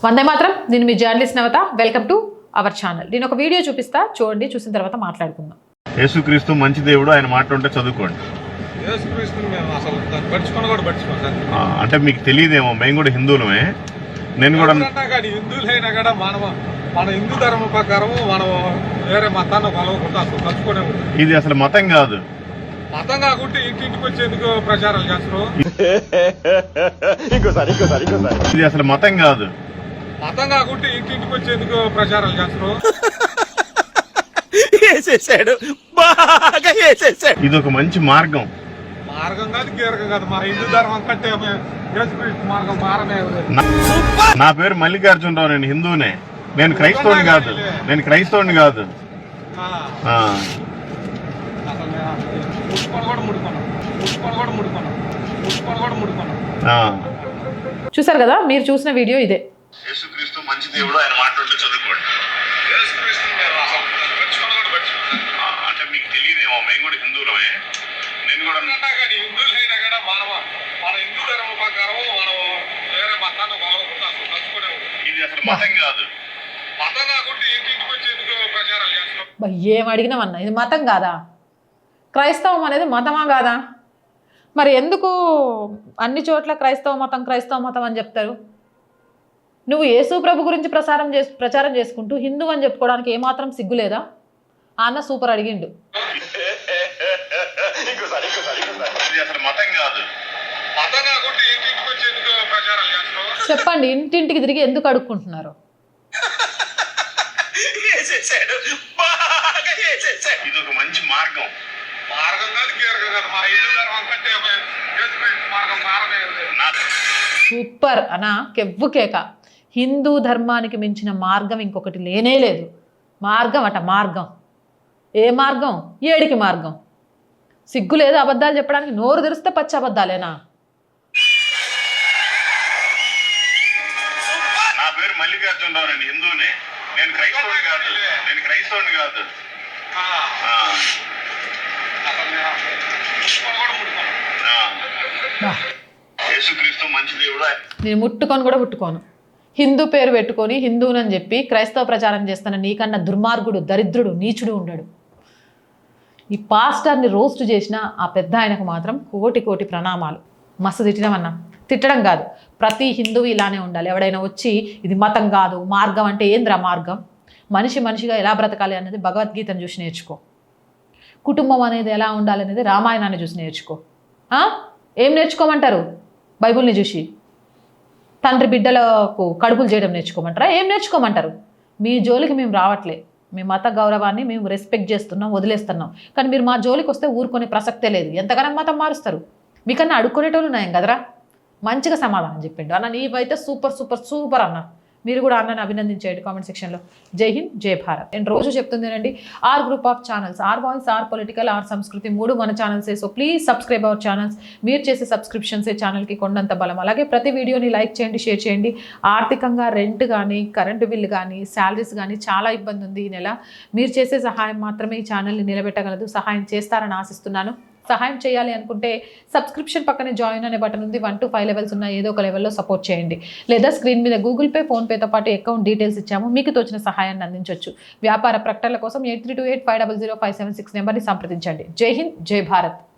వందే మాత్రం. నేను మీ journalist Navatha. Welcome to our channel. నేను ఒక వీడియో చూపిస్తా, చూడండి, చూసిన తర్వాత మాట్లాడుకుందాం. యేసుక్రీస్తు మంచి దేవుడు, ఆయన మాట ఉంటే చదువుకోండి. అంటే మీకు తెలియదేమో, మేము కూడా హిందువులమే. నేను కూడా హిందువులైనా కూడా మన హిందూ ధర్మం ప్రకారం మనం వేరే మతాన్ని కలుపుకునే. ఇది అసలు మతం కాదు. మతం కాకుంటే ఇంటింటికి వచ్చేందుకు ప్రచారాలు చేస్తారు. ఇది అసలు మతం కాదు. మతం కాకుంటే ఇంటింటికి వచ్చేందుకు ప్రచారాలు చేస్తారు. ఇది ఒక మంచి మార్గం. మార్గం కాదు, కీరకం కాదు. మా హిందూ ధర్మం కంటే మార్గం మారనే. నా పేరు మల్లికార్జునరావు, నేను హిందువునే. నేను క్రైస్తవుని కాదు. చూసారు కదా, మీరు చూసిన వీడియో ఇదే. యేసుక్రీస్తు మంచి దేవుడు, ఆయన మాట ఉంటే చదువుకోండి. అంటే మీకు తెలియదేమో, మేము కూడా హిందువులమే. నేను కూడా హిందువులైనా కూడా మన హిందూ ధర్మం ప్రకారం మనం వేరే మతాన్ని కలుపుకునే. ఇది అసలు మతం కాదు. మతం కాకుంటే ఇంటింటికి వచ్చేందుకు ప్రచారాలు చేస్తున్నాం. ఏం అడిగినామన్నా, ఇది మతం కాదా? క్రైస్తవం అనేది మతమా కాదా? మరి ఎందుకు అన్ని చోట్ల క్రైస్తవ మతం అని చెప్తారు? నువ్వు యేసు ప్రభు గురించి ప్రచారం చేసుకుంటూ హిందూ అని చెప్పుకోవడానికి ఏమాత్రం సిగ్గులేదా? అన్న సూపర్ అడిగిండు. చెప్పండి, ఇంటింటికి తిరిగి ఎందుకు అడుక్కుంటున్నారు? ఇది ఒక మంచి మార్గం. సూపర్ అనా, కెవ్వు కేక. హిందూ ధర్మానికి మించిన మార్గం ఇంకొకటి లేనే లేదు. మార్గం అట, మార్గం. ఏ మార్గం? ఏడికి మార్గం. సిగ్గు లేదు అబద్ధాలు చెప్పడానికి? నోరు తెరిస్తే పచ్చి అబద్ధాలేనా? నా పేరు మల్లికార్జునరావు, నేను హిందువునే. నేను క్రైస్తవుని కాదు. యేసుక్రీస్తు మంచి దేవుడు. నేను ముట్టుకోను. హిందూ పేరు పెట్టుకొని హిందువునని చెప్పి క్రైస్తవ ప్రచారం చేస్తున్న నీకన్నా దుర్మార్గుడు, దరిద్రుడు, నీచుడు ఉండడు. ఈ పాస్టర్ని రోస్ట్ చేసిన ఆ పెద్ద ఆయనకు మాత్రం కోటి ప్రణామాలు. మస్తు తిట్టడమన్నా. తిట్టడం కాదు, ప్రతి హిందువు ఇలానే ఉండాలి. ఎవడైనా వచ్చి ఇది మతం కాదు, మార్గం అంటే ఏంద్రా మార్గం? మనిషిగా ఎలా బ్రతకాలి అనేది భగవద్గీతను చూసి నేర్చుకో. కుటుంబం అనేది ఎలా ఉండాలి అనేది రామాయణాన్ని చూసి నేర్చుకో. ఏం నేర్చుకోమంటారు? బైబుల్ని చూసి. తండ్రి బిడ్డలకు కడుపులు చేయడం నేర్చుకోమంటారా? ఏం నేర్చుకోమంటారు? మీ జోలికి మేము రావట్లే. మీ మత గౌరవాన్ని మేము రెస్పెక్ట్ చేస్తున్నాం, వదిలేస్తున్నాం. కానీ మీరు మా జోలికి వస్తే ఊరుకునే ప్రసక్తే లేదు. ఎంతగానో మతం మారుస్తారు. మీకన్నా అడుక్కునేటోళ్ళు ఉన్నాయం కదరా. మంచిగా సమాధానం చెప్పిండు అన్న. నీవైతే సూపర్ అన్న. మీరు కూడా అన్నని అభినందించేయండి కామెంట్ సెక్షన్లో. జై హింద్, జై భారత్. నేను రోజు చెప్తుందేనండి, R group of channels, R voice, R political, R Sanskriti, 3 మన ఛానల్సే. So please subscribe our channels. మీరు చేసే సబ్స్క్రిప్షన్సే ఛానల్కి కొండంత బలం. అలాగే ప్రతి వీడియోని లైక్ చేయండి, షేర్ చేయండి. ఆర్థికంగా రెంట్ కానీ, కరెంటు బిల్లు కానీ, శాలరీస్ కానీ చాలా ఇబ్బంది ఉంది ఈ నెల. మీరు చేసే సహాయం మాత్రమే ఈ ఛానల్ని నిలబెట్టగలదు. సహాయం చేస్తారని ఆశిస్తున్నాను. సహాయం చేయాలి అనుకుంటే సబ్స్క్రిప్షన్ పక్కనే జాయిన్ అనే బటన్ ఉంది. 1 to 5 లెవెల్స్ ఉన్న ఏదో ఒక లెవెల్లో సపోర్ట్ చేయండి. లేదా స్క్రీన్ మీద గూగుల్ పే, ఫోన్పేతో పాటు అకౌంట్ డీటెయిల్స్ ఇచ్చాము. మీకు తోచిన సహాయాన్ని అందించవచ్చు. వ్యాపార ప్రకటనల కోసం 8328500576 నెంబర్ని సంప్రదించండి. జై హింద్, జై భారత్.